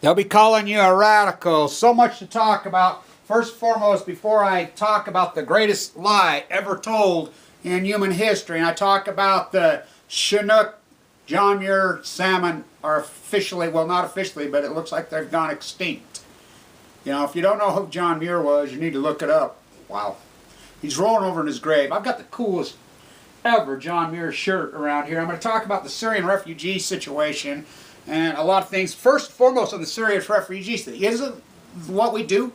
They'll be calling you a radical. So much to talk about. First and foremost, before I talk about the greatest lie ever told in human history, and I talk about the Chinook John Muir salmon are officially, well, not officially, but it looks like they've gone extinct. You know, if you don't know who John Muir was, you need to look it up. Wow. He's rolling over in his grave. I've got the coolest ever John Muir shirt around here. I'm going to talk about the Syrian refugee situation and a lot of things. First and foremost on the Syrian refugees, isn't what we do?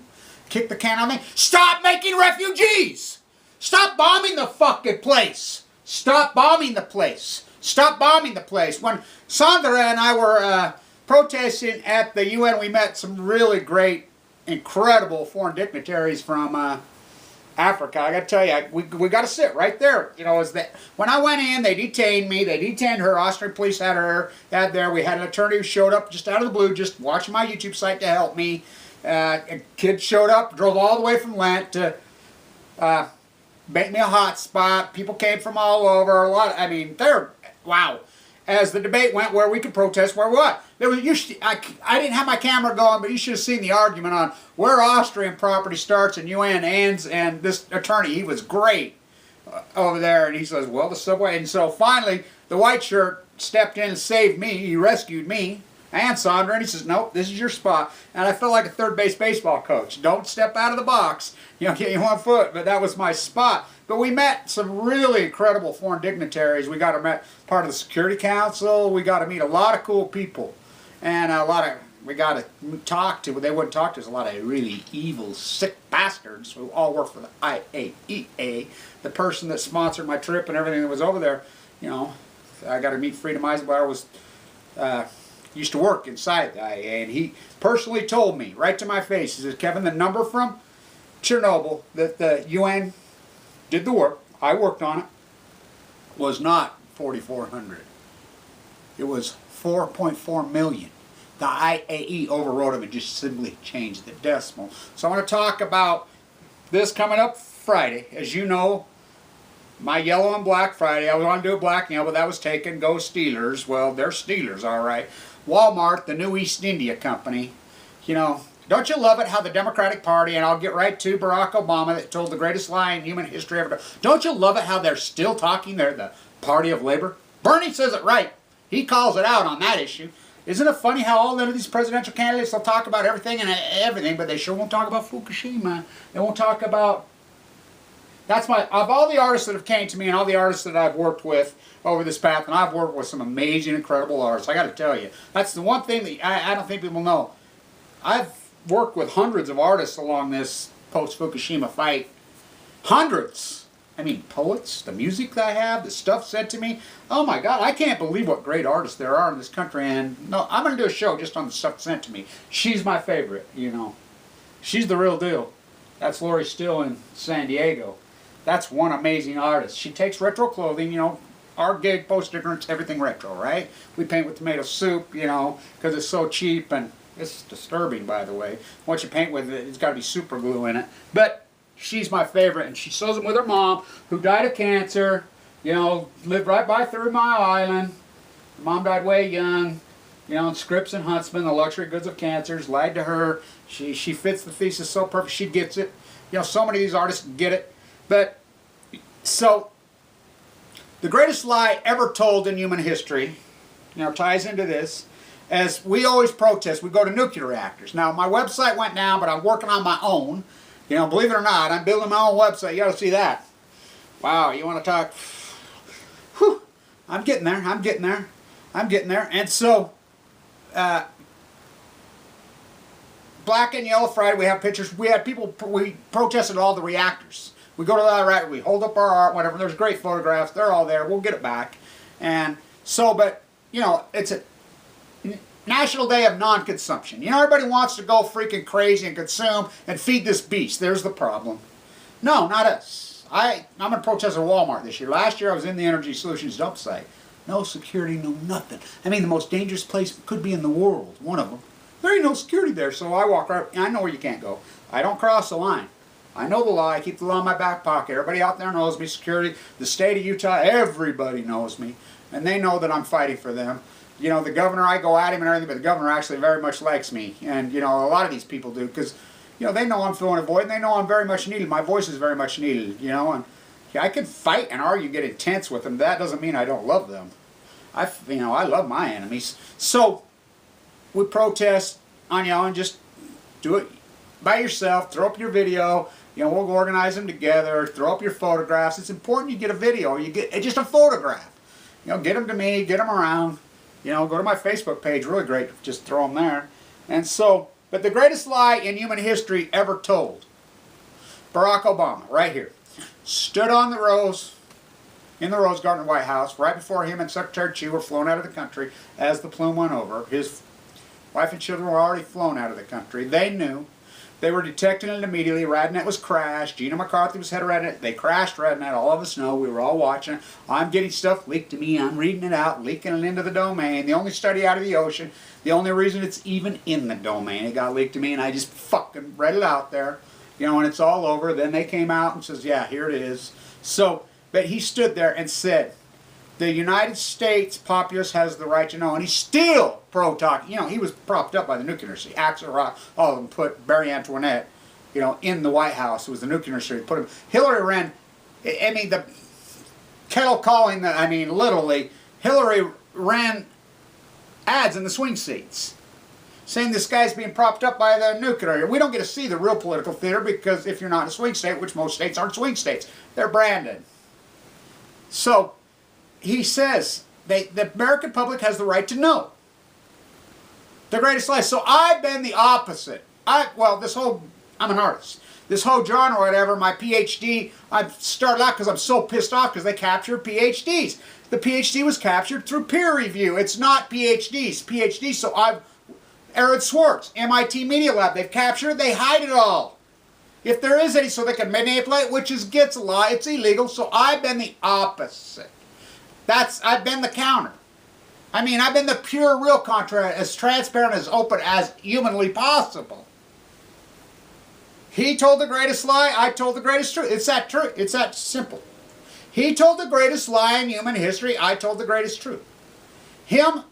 Kick the can on me. Stop making refugees! Stop bombing the fucking place! Stop bombing the place! Stop bombing the place! When Sandra and I were protesting at the UN, we met some really great, incredible foreign dignitaries from Africa. I got to tell you, we got to sit right there. You know, when I went in, they detained me. They detained her. Austrian police had her. We had an attorney who showed up just out of the blue, just watching my YouTube site to help me. A kid showed up, drove all the way from Lent to make me a hot spot. People came from all over. Wow. As the debate went, where we could protest, where what? I didn't have my camera going, but you should have seen the argument on where Austrian property starts and UN ends. And this attorney, he was great over there, and he says, well, the subway. And so finally, the white shirt stepped in and saved me. He rescued me and Sandra, and he says, nope, this is your spot. And I felt like a third base baseball coach. Don't step out of the box. You know, get you 1 foot, but that was my spot. But we met some really incredible foreign dignitaries. We got to meet part of the Security Council. We got to meet a lot of cool people. And we got to talk to, they wouldn't talk to us, a lot of really evil, sick bastards who all work for the IAEA. The person that sponsored my trip and everything that was over there, you know, I got to meet Freedom Eisenbauer, used to work inside the IAEA, and he personally told me, right to my face, he says, Kevin, the number from Chernobyl that the UN did the work, I worked on it, was not 4,400. It was 4.4 million. The IAE overrode them and just simply changed the decimal. So I want to talk about this coming up Friday. As you know, my yellow and black Friday, I was going to do a black and yellow, but that was taken. Go Steelers. Well, they're Steelers, all right. Walmart, the new East India Company, you know, don't you love it how the Democratic Party, and I'll get right to Barack Obama that told the greatest lie in human history ever. Don't you love it how they're still talking? They're the Party of Labor. Bernie says it right. He calls it out on that issue. Isn't it funny how all of these presidential candidates will talk about everything and everything, but they sure won't talk about Fukushima. They won't talk about... Of all the artists that have came to me and all the artists that I've worked with over this path, and I've worked with some amazing, incredible artists, I got to tell you, that's the one thing that I don't think people know. I've worked with hundreds of artists along this post-Fukushima fight. Hundreds! I mean, poets, the music that I have, the stuff said to me. Oh my God, I can't believe what great artists there are in this country. And no, I'm going to do a show just on the stuff sent to me. She's my favorite, you know. She's the real deal. That's Lori Still in San Diego. That's one amazing artist. She takes retro clothing, you know, our gig, post-ignorance, everything retro, right? We paint with tomato soup, you know, because it's so cheap, and it's disturbing, by the way. Once you paint with it, it's got to be super glue in it. But she's my favorite, and she sews them with her mom, who died of cancer, you know, lived right by 3 Mile Island. Her mom died way young, you know, in Scripps and Huntsman, the luxury goods of cancers, lied to her. She fits the thesis so perfect, she gets it. You know, so many of these artists get it. But, so, the greatest lie ever told in human history, you know, ties into this, as we always protest, we go to nuclear reactors. Now, my website went down, but I'm working on my own. You know, believe it or not, I'm building my own website. You got to see that. Wow, you want to talk? Whew, I'm getting there, I'm getting there, I'm getting there. And so, Black and Yellow Friday, we have pictures. We had people, we protested all the reactors. We go to the reactor, we hold up our art, whatever. There's great photographs. They're all there. We'll get it back. And so, but, you know, it's a National Day of Non-Consumption. You know, everybody wants to go freaking crazy and consume and feed this beast. There's the problem. No, not us. I'm going to protest at Walmart this year. Last year I was in the Energy Solutions dump site. No security, no nothing. I mean, the most dangerous place could be in the world, one of them. There ain't no security there, so I walk right. I know where you can't go. I don't cross the line. I know the law. I keep the law in my back pocket. Everybody out there knows me. Security, the state of Utah, everybody knows me. And they know that I'm fighting for them. you know, the governor, I go at him and everything, but the governor actually very much likes me. And, you know, a lot of these people do, because, you know, they know I'm filling a void, and they know I'm very much needed. My voice is very much needed, you know, and yeah, I can fight and argue, get intense with them. That doesn't mean I don't love them. You know, I love my enemies. So, we protest on, you know, and just do it by yourself, throw up your video, you know, we'll organize them together, throw up your photographs. It's important you get a video, you get just a photograph. You know, get them to me, get them around. You know, go to my Facebook page, really great, just throw them there. And so, but the greatest lie in human history ever told, Barack Obama, right here, stood on the Rose, in the Rose Garden White House, right before him and Secretary Chu were flown out of the country as the plume went over. His wife and children were already flown out of the country. They knew. They were detecting it immediately. Radnet was crashed. Gina McCarthy was head of Radnet. They crashed Radnet. All of us know. We were all watching it. I'm getting stuff leaked to me. I'm reading it out, leaking it into the domain. The only study out of the ocean. The only reason it's even in the domain. It got leaked to me, and I just fucking read it out there. You know, and it's all over. Then they came out and says, yeah, here it is. So, but he stood there and said, the United States populace has the right to know, and he's still pro-talking. You know, he was propped up by the nuclear industry. Axelrod, all of them put Marie Antoinette, you know, in the White House. It was the nuclear industry. Put him. Hillary ran, I mean, the kettle calling, I mean, literally, Hillary ran ads in the swing seats saying this guy's being propped up by the nuclear. We don't get to see the real political theater because if you're not in a swing state, which most states aren't swing states, they're branded. So, he says the American public has the right to know. The greatest lie. So I've been the opposite. I'm an artist. This whole genre or whatever, my PhD, I started out because I'm so pissed off because they captured PhDs. The PhD was captured through peer review. It's not PhDs. So Aaron Swartz, MIT Media Lab, they've captured it, they hide it all. If there is any, so they can manipulate, which gets a lie, it's illegal, so I've been the opposite. I've been the counter. I mean, I've been the pure, real contrary, as transparent, as open as humanly possible. He told the greatest lie, I told the greatest truth. It's that true. It's that simple. He told the greatest lie in human history, I told the greatest truth. Him,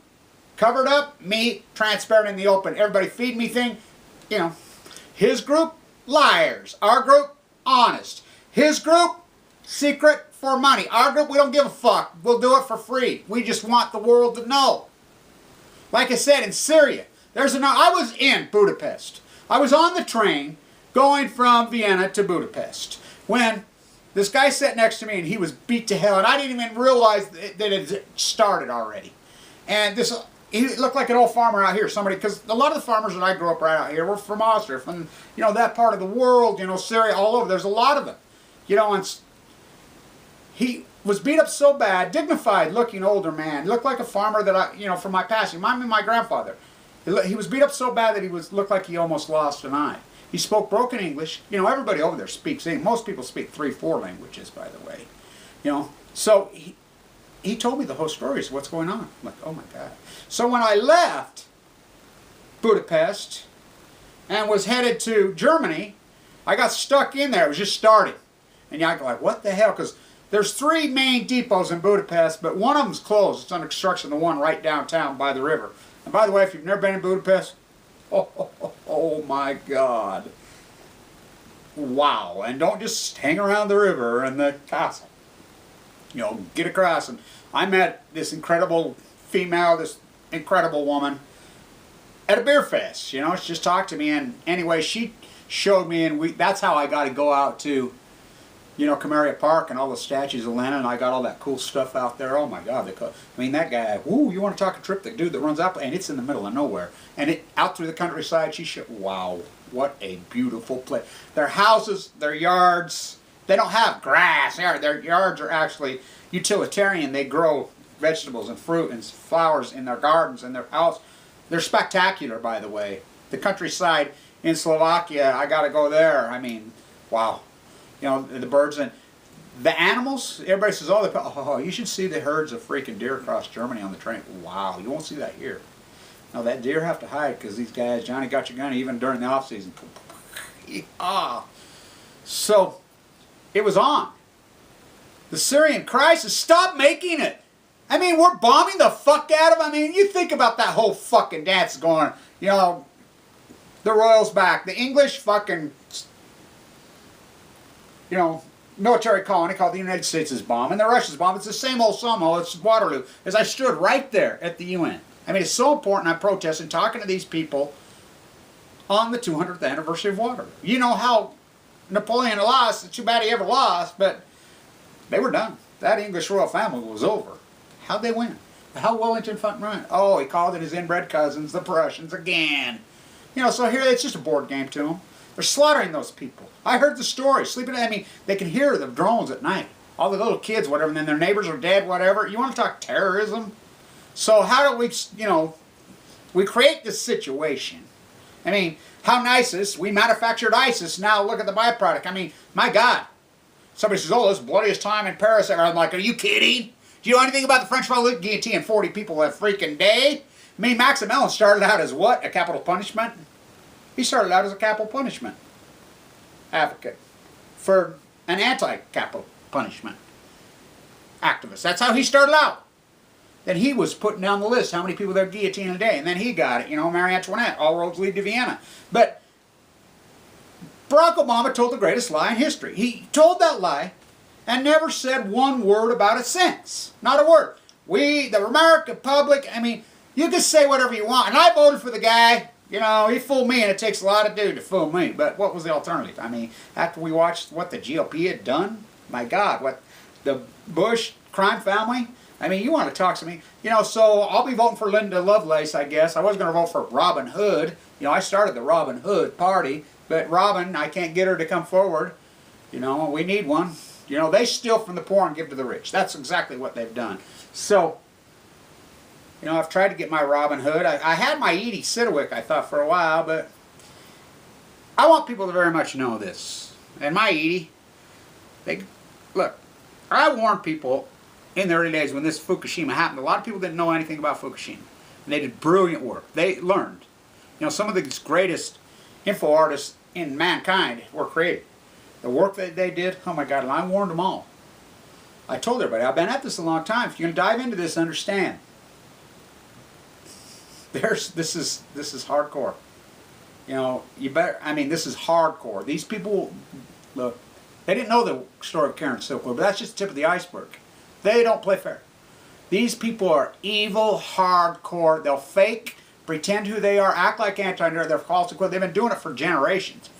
covered up, me, transparent in the open. Everybody feed me thing, you know. His group, liars. Our group, honest. His group, secret, for money. Our group, we don't give a fuck. We'll do it for free. We just want the world to know. Like I said, in Syria, I was in Budapest. I was on the train going from Vienna to Budapest when this guy sat next to me and he was beat to hell, and I didn't even realize that it had started already. And he looked like an old farmer out here, because a lot of the farmers that I grew up right out here were from Austria, from, you know, that part of the world, you know, Syria, all over. There's a lot of them, you know, and he was beat up so bad, dignified looking older man. Looked like a farmer that you know, from my past. He reminded me of my grandfather. He was beat up so bad that he looked like he almost lost an eye. He spoke broken English. You know, everybody over there speaks English. Most people speak 3-4 languages, by the way. You know, so he told me the whole story of what's going on. I'm like, oh my God. So when I left Budapest and was headed to Germany, I got stuck in there. It was just starting. And I go like, what the hell? Because there's 3 main depots in Budapest, but one of them's closed. It's under construction, the one right downtown by the river. And by the way, if you've never been in Budapest, oh my God. Wow. And don't just hang around the river and the castle. You know, get across. And I met this incredible female, this incredible woman at a beer fest. You know, she just talked to me, and anyway, she showed me, and that's how I got to go out to, you know, Camaria Park and all the statues of Lenin, and I got all that cool stuff out there. Oh my God, I mean, that guy, woo, you want to talk a trip, the dude that runs out, and it's in the middle of nowhere. And out through the countryside, she showed, wow, what a beautiful place. Their houses, their yards, they don't have grass. Their yards are actually utilitarian. They grow vegetables and fruit and flowers in their gardens and their house. They're spectacular, by the way. The countryside in Slovakia, I got to go there. I mean, wow. You know, the birds and the animals, everybody says, oh, you should see the herds of freaking deer across Germany on the train. Wow, you won't see that here. Now, that deer have to hide because these guys, Johnny got your gun, even during the off-season. So, it was on. The Syrian crisis, stop making it. I mean, we're bombing the fuck out of them. I mean, you think about that whole fucking dance going, you know, the Royals back. The English fucking, you know, military colony called the United States is bombed, and the Russians bomb. It's the same old somehow. It's Waterloo. As I stood right there at the UN. I mean, it's so important. I'm protesting, talking to these people on the 200th anniversary of Waterloo. You know how Napoleon lost. It's too bad he ever lost, but they were done. That English royal family was over. How'd they win? How Wellington fucking run? Oh, he called it his inbred cousins, the Prussians, again. You know, so here it's just a board game to them. They're slaughtering those people. I heard the story. Sleeping, I mean, they can hear the drones at night. All the little kids, whatever, and then their neighbors are dead, whatever. You want to talk terrorism? So how do we, you know, we create this situation. I mean, how nice is we manufactured ISIS, now look at the byproduct. I mean, my God. Somebody says, oh, this is the bloodiest time in Paris ever. I'm like, are you kidding? Do you know anything about the French Revolution? Guillotine 40 people a freaking day? I mean, Maximilian started out as what? A capital punishment? He started out as a capital punishment advocate for an anti-capital punishment activist. That's how he started out. Then he was putting down the list, how many people they're guillotining a day, and then he got it, you know, Marie Antoinette, all roads lead to Vienna. But Barack Obama told the greatest lie in history. He told that lie and never said one word about it since. Not a word. We, the American public, I mean, you can say whatever you want, and I voted for the guy. You know, he fooled me, and it takes a lot to do to fool me. But what was the alternative? I mean, after we watched what the GOP had done, my God, what the Bush crime family, I mean, you want to talk to me. You know, so I'll be voting for Linda Lovelace, I guess. I was going to vote for Robin Hood. You know, I started the Robin Hood party, but Robin, I can't get her to come forward. You know, we need one. You know, they steal from the poor and give to the rich. That's exactly what they've done. So, you know, I've tried to get my Robin Hood. I had my Edie Siddewick, I thought, for a while, but I want people to very much know this. And my Edie, look, I warned people in the early days when this Fukushima happened. A lot of people didn't know anything about Fukushima. And they did brilliant work. They learned. You know, some of the greatest info artists in mankind were created. The work that they did, oh my God, and I warned them all. I told everybody, I've been at this a long time. If you're going to dive into this, understand. This is hardcore. You know, you better, I mean, this is hardcore. These people, look, they didn't know the story of Karen Silkwood, but that's just the tip of the iceberg. They don't play fair. These people are evil, hardcore. They'll fake, pretend who they are, act like anti-nerd. They're false. They've been doing it for generations.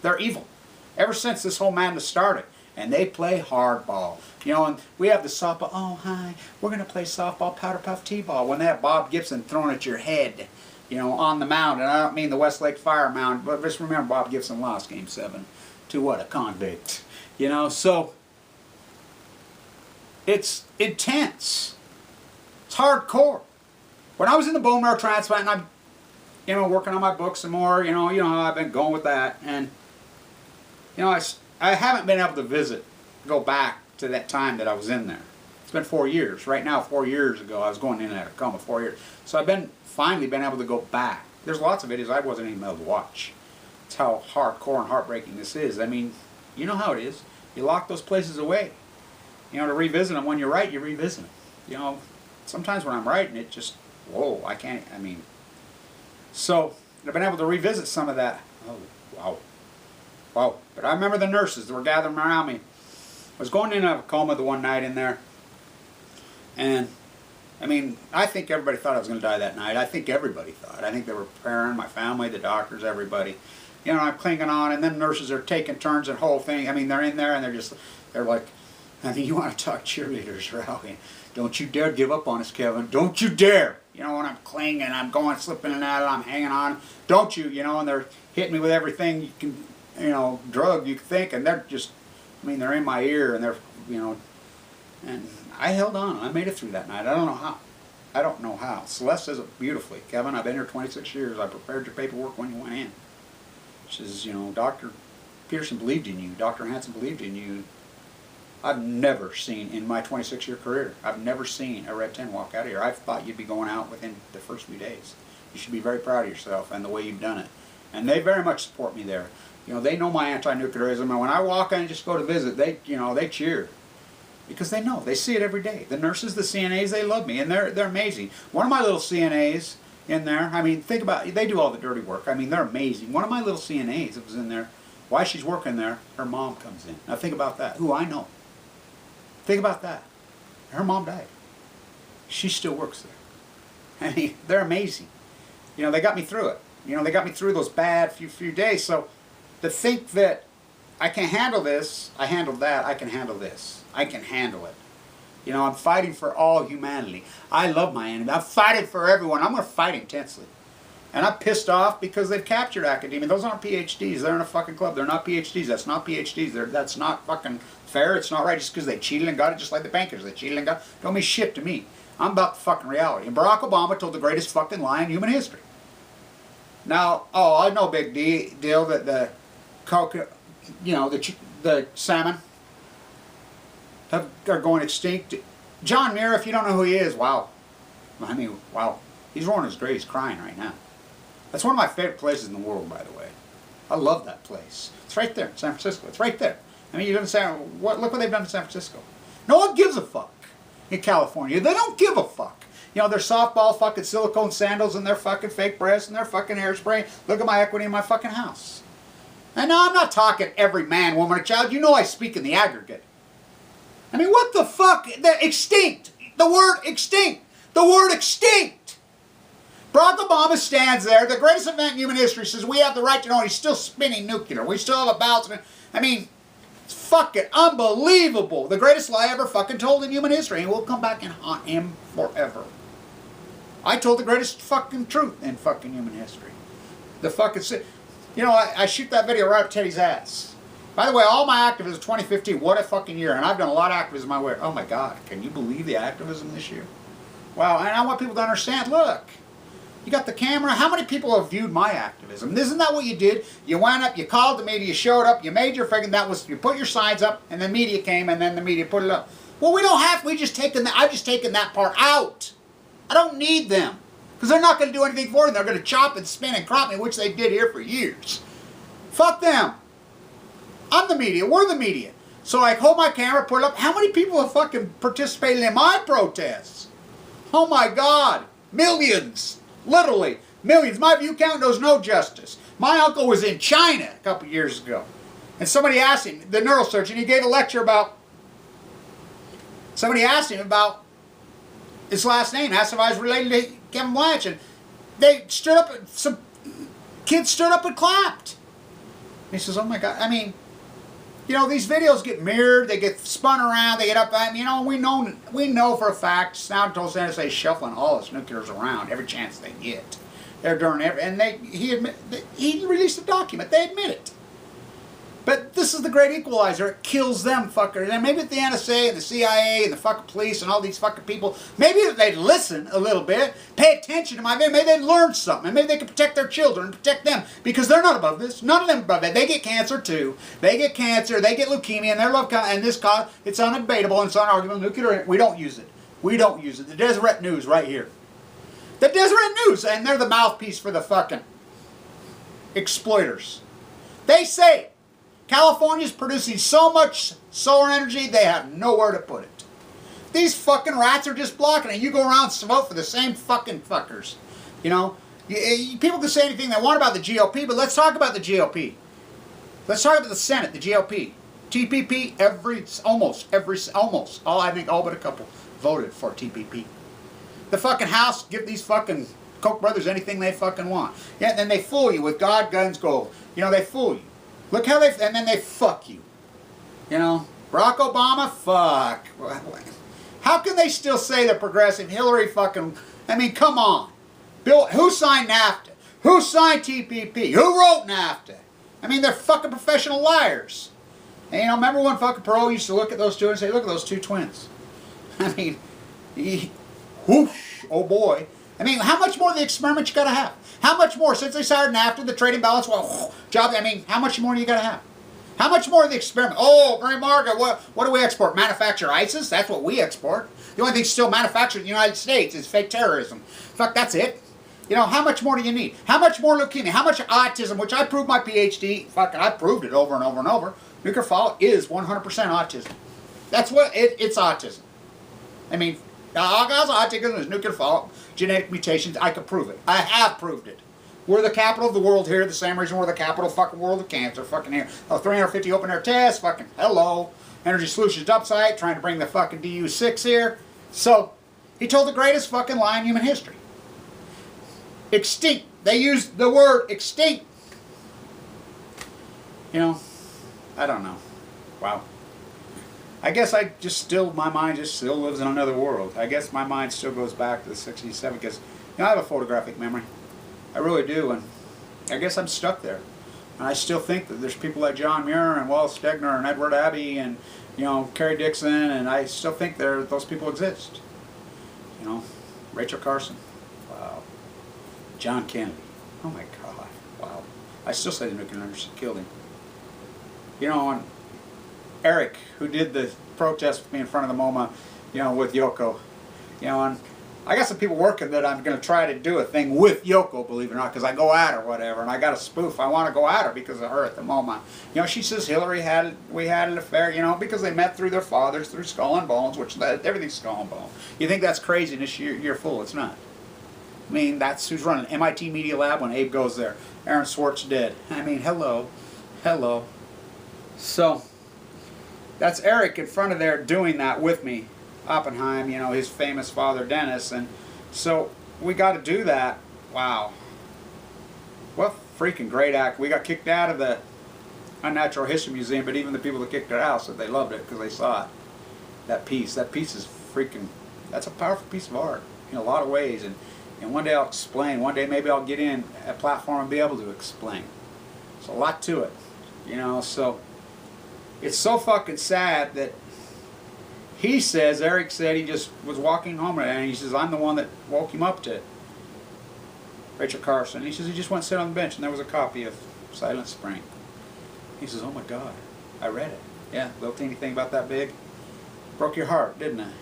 They're evil. Ever since this whole madness started. And they play hardball. You know, and we have the softball. Oh, hi, we're going to play softball, powder puff, t-ball. When they have Bob Gibson thrown at your head, you know, on the mound. And I don't mean the Westlake Fire mound, but just remember Bob Gibson lost Game 7 to what? A convict. You know, so it's intense. It's hardcore. When I was in the bone marrow transplant, and I'm, you know, working on my books some more, you know how I've been going with that. And, you know, I haven't been able to go back to that time that I was in there. It's been 4 years. Right now, 4 years ago, I was going in and out of coma 4 years. So I've finally been able to go back. There's lots of videos I wasn't even able to watch. It's how hardcore and heartbreaking this is. I mean, you know how it is. You lock those places away. You know, to revisit them. When you're right, you revisit them. You know, sometimes when I'm writing, it just, whoa, I can't, I mean. So, I've been able to revisit some of that. Oh, wow. Wow. But I remember the nurses that were gathering around me. I was going in and out of a coma the one night in there. And, I mean, I think everybody thought I was going to die that night. I think everybody thought. I think they were preparing, my family, the doctors, everybody. You know, I'm clinging on, and then nurses are taking turns and whole thing. I mean, they're in there, and they're like, I mean, you want to talk cheerleaders, rallying. Don't you dare give up on us, Kevin. Don't you dare. You know, when I'm clinging, I'm going, slipping in and out, I'm hanging on. Don't you, you know, and they're hitting me with everything you can, you know, drug you can think, and they're just, I mean, they're in my ear, and they're, you know, and I held on. I made it through that night. I don't know how. I don't know how. Celeste says it beautifully. Kevin, I've been here 26 years. I prepared your paperwork when you went in. She says, you know, Dr. Peterson believed in you. Dr. Hansen believed in you. I've never seen, in my 26-year career, I've never seen a Red 10 walk out of here. I thought you'd be going out within the first few days. You should be very proud of yourself and the way you've done it. And they very much support me there. You know, they know my anti-nuclearism, and when I walk in and just go to visit, they, you know, they cheer. Because they know. They see it every day. The nurses, the CNAs, they love me. And they're amazing. One of my little CNAs in there, I mean, think about it. They do all the dirty work. I mean, they're amazing. One of my little CNAs that was in there, while she's working there, her mom comes in. Now think about that. Who I know. Think about that. Her mom died. She still works there. I mean, they're amazing. You know, they got me through it. You know, they got me through those bad few days. So to think that I can handle this, I handled that, I can handle this. I can handle it. You know, I'm fighting for all humanity. I love my enemy. I'm fighting for everyone. I'm going to fight intensely. And I'm pissed off because they've captured academia. Those aren't PhDs. They're in a fucking club. They're not PhDs. That's not PhDs. That's not fucking fair. It's not right just because they cheated and got it, just like the bankers. They cheated and got it. Don't mean shit to me. I'm about the fucking reality. And Barack Obama told the greatest fucking lie in human history. Now, I know big deal that the coconut, you know, the salmon are going extinct. John Muir, if you don't know who he is, wow. I mean, wow. He's rolling his grave. He's crying right now. That's one of my favorite places in the world, by the way. I love that place. It's right there in San Francisco. It's right there. I mean, you don't say, look what they've done in San Francisco. No one gives a fuck in California. They don't give a fuck. You know, their softball fucking silicone sandals and their fucking fake breasts and their fucking hairspray. Look at my equity in my fucking house. And now I'm not talking every man, woman, or child. You know I speak in the aggregate. I mean, what the fuck? The extinct. The word extinct. The word extinct. Barack Obama stands there, the greatest event in human history, says we have the right to know. He's still spinning nuclear. We still have a balance. I mean, it's fucking unbelievable. The greatest lie ever fucking told in human history. And we'll come back and haunt him forever. I told the greatest fucking truth in fucking human history. The fucking... You know, I shoot that video right up Teddy's ass. By the way, all my activism 2015, what a fucking year. And I've done a lot of activism my way. Oh my God, can you believe the activism this year? Wow, and I want people to understand, look, you got the camera. How many people have viewed my activism? Isn't that what you did? You went up, you called the media, you showed up, you made your friggin', you put your signs up, and the media came, and then the media put it up. Well, we don't have, I've just taken that part out. I don't need them. Because they're not going to do anything for them. They're going to chop and spin and crop me, which they did here for years. Fuck them. I'm the media. We're the media. So I hold my camera, put it up. How many people have fucking participated in my protests? Oh my God. Millions. Literally. Millions. My view count knows no justice. My uncle was in China a couple years ago. And somebody asked him, the neurosurgeon, he gave a lecture about, somebody asked him about his last name, asked if I was related to Kevin Blanch, and they stood up, some kids stood up and clapped. And he says, oh my God, I mean, you know, these videos get mirrored, they get spun around, they get up, and you know, we know for a fact, Snowden told San Jose shuffling all his nuclears around every chance they get. They're doing every, and he released a document, they admit it. But this is the great equalizer. It kills them fuckers. And maybe the NSA and the CIA and the fucking police and all these fucking people, maybe if they'd listen a little bit, pay attention to my video, maybe they'd learn something. And maybe they could protect their children and protect them. Because they're not above this. None of them above that. They get cancer too. They get cancer. They get leukemia. And their love, and this cause, it's undebatable and it's unarguable. Nuclear, we don't use it. We don't use it. The Deseret News right here. The Deseret News. And they're the mouthpiece for the fucking exploiters. They say it. California's producing so much solar energy, they have nowhere to put it. These fucking rats are just blocking it. You go around and vote for the same fucking fuckers. You know, people can say anything they want about the GOP, but let's talk about the GOP. Let's talk about the Senate, the GOP. TPP, almost, I think all but a couple voted for TPP. The fucking House, give these fucking Koch brothers anything they fucking want. Yeah, and then they fool you with God, guns, gold. You know, they fool you. Look how and then they fuck you. You know, Barack Obama, fuck. How can they still say they're progressive? Hillary fucking, I mean, come on. Bill, who signed NAFTA? Who signed TPP? Who wrote NAFTA? I mean, they're fucking professional liars. And you know, remember when fucking Perot used to look at those two and say, look at those two twins. I mean, whoosh, oh boy. I mean, how much more of the experiment you gotta have? How much more, since they started NAFTA, the trading balance, well, job, I mean, how much more do you gotta have? How much more of the experiment? Oh, Mary Margaret, what do we export? Manufacture ISIS? That's what we export. The only thing still manufactured in the United States is fake terrorism. Fuck, that's it. You know, how much more do you need? How much more leukemia? How much autism, which I proved my PhD, fucking, I proved it over and over and over. Nuclear fallout is 100% autism. That's what it's autism. I mean, all cause autism is nuclear fallout, genetic mutations. I could prove it. I have proved it. We're the capital of the world here. The same reason we're the capital of fucking world of cancer. Fucking here. 350 open air tests. Fucking hello. Energy Solutions upside. Trying to bring the fucking DU6 here. So, he told the greatest fucking lie in human history. Extinct. They used the word extinct. You know, I don't know. Wow. I guess my mind just still lives in another world. I guess my mind still goes back to the 67 because, I have a photographic memory. I really do, and I guess I'm stuck there. And I still think that there's people like John Muir and Wallace Stegner and Edward Abbey and, Kerry Dixon, and I still think those people exist. Rachel Carson. Wow. John Kennedy. Oh my God. Wow. I still say the nuclear energy killed him. And Eric, who did the protest with me in front of the MoMA, with Yoko, and I got some people working that I'm going to try to do a thing with Yoko, believe it or not, because I go at her, whatever, and I got a spoof. I want to go at her because of her at the MoMA. She says we had an affair, because they met through their fathers, through Skull and Bones, which everything's Skull and Bones. You think that's craziness? You're a fool. It's not. I mean, that's who's running MIT Media Lab when Abe goes there. Aaron Swartz dead. I mean, hello. So, that's Eric in front of there doing that with me. Oppenheim, his famous father Dennis, and so we got to do that. Wow. What freaking great act. We got kicked out of the Unnatural History Museum, but even the people that kicked it out said they loved it because they saw it. That piece is freaking, that's a powerful piece of art in a lot of ways, and one day I'll explain. One day maybe I'll get in a platform and be able to explain. There's a lot to it, so it's so fucking sad that Eric said he just was walking home and he says, I'm the one that woke him up to Rachel Carson. He says he just went to sit on the bench and there was a copy of Silent Spring. He says, oh my God, I read it. Yeah, little teeny thing about that big. Broke your heart, didn't I?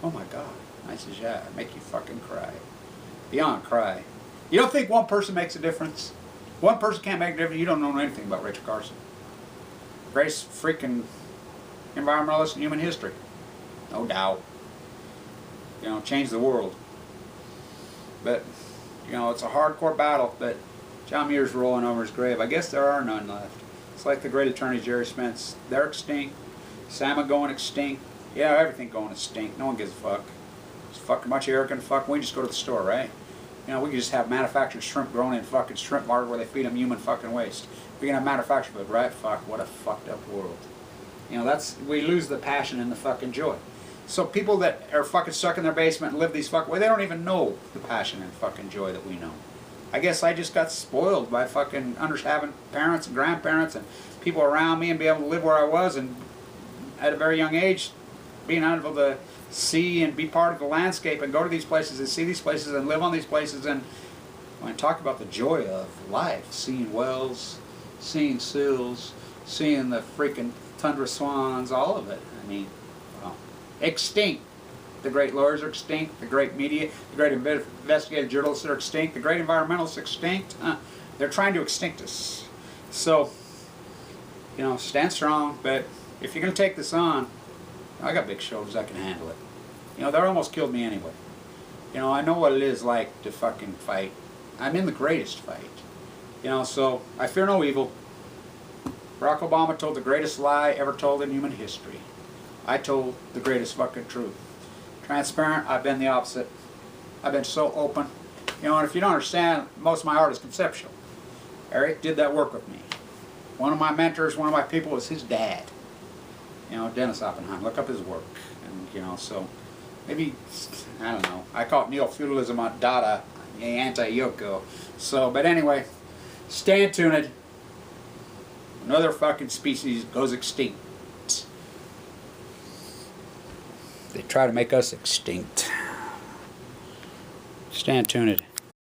Oh my God. I says, yeah, it make you fucking cry. Beyond cry. You don't think one person makes a difference? One person can't make a difference? You don't know anything about Rachel Carson. Greatest freaking environmentalist in human history. No doubt. Changed the world. But, it's a hardcore battle, but John Muir's rolling over his grave. I guess there are none left. It's like the great attorney Jerry Spence. They're extinct. Salmon going extinct. Yeah, everything going extinct. No one gives a fuck. It's fucking much arrogant fuck. We just go to the store, right? We can just have manufactured shrimp grown in fucking shrimp market where they feed them human fucking waste. We can have manufactured food, right? Fuck, what a fucked up world. We lose the passion and the fucking joy. So people that are fucking stuck in their basement and live these fucking way, they don't even know the passion and fucking joy that we know. I guess I just got spoiled by fucking having parents and grandparents and people around me and be able to live where I was, and at a very young age being able to see and be part of the landscape and go to these places and see these places and live on these places. And when I talk about the joy of life, seeing whales, seeing seals, seeing the freaking tundra swans, all of it. I mean, well, extinct. The great lawyers are extinct. The great media, the great investigative journalists are extinct. The great environmentalists are extinct. They're trying to extinct us. So, stand strong. But if you're going to take this on, I got big shoulders. I can handle it. They almost killed me anyway. I know what it is like to fucking fight. I'm in the greatest fight. So I fear no evil. Barack Obama told the greatest lie ever told in human history. I told the greatest fucking truth. Transparent, I've been the opposite. I've been so open. And if you don't understand, most of my art is conceptual. Eric did that work with me. One of my mentors, one of my people was his dad. Dennis Oppenheim. Look up his work. And, so maybe, I don't know. I call it neo-feudalism on Dada, anti-Yoko. So, but anyway, stay tuned. Another fucking species goes extinct. They try to make us extinct. Stand tuned.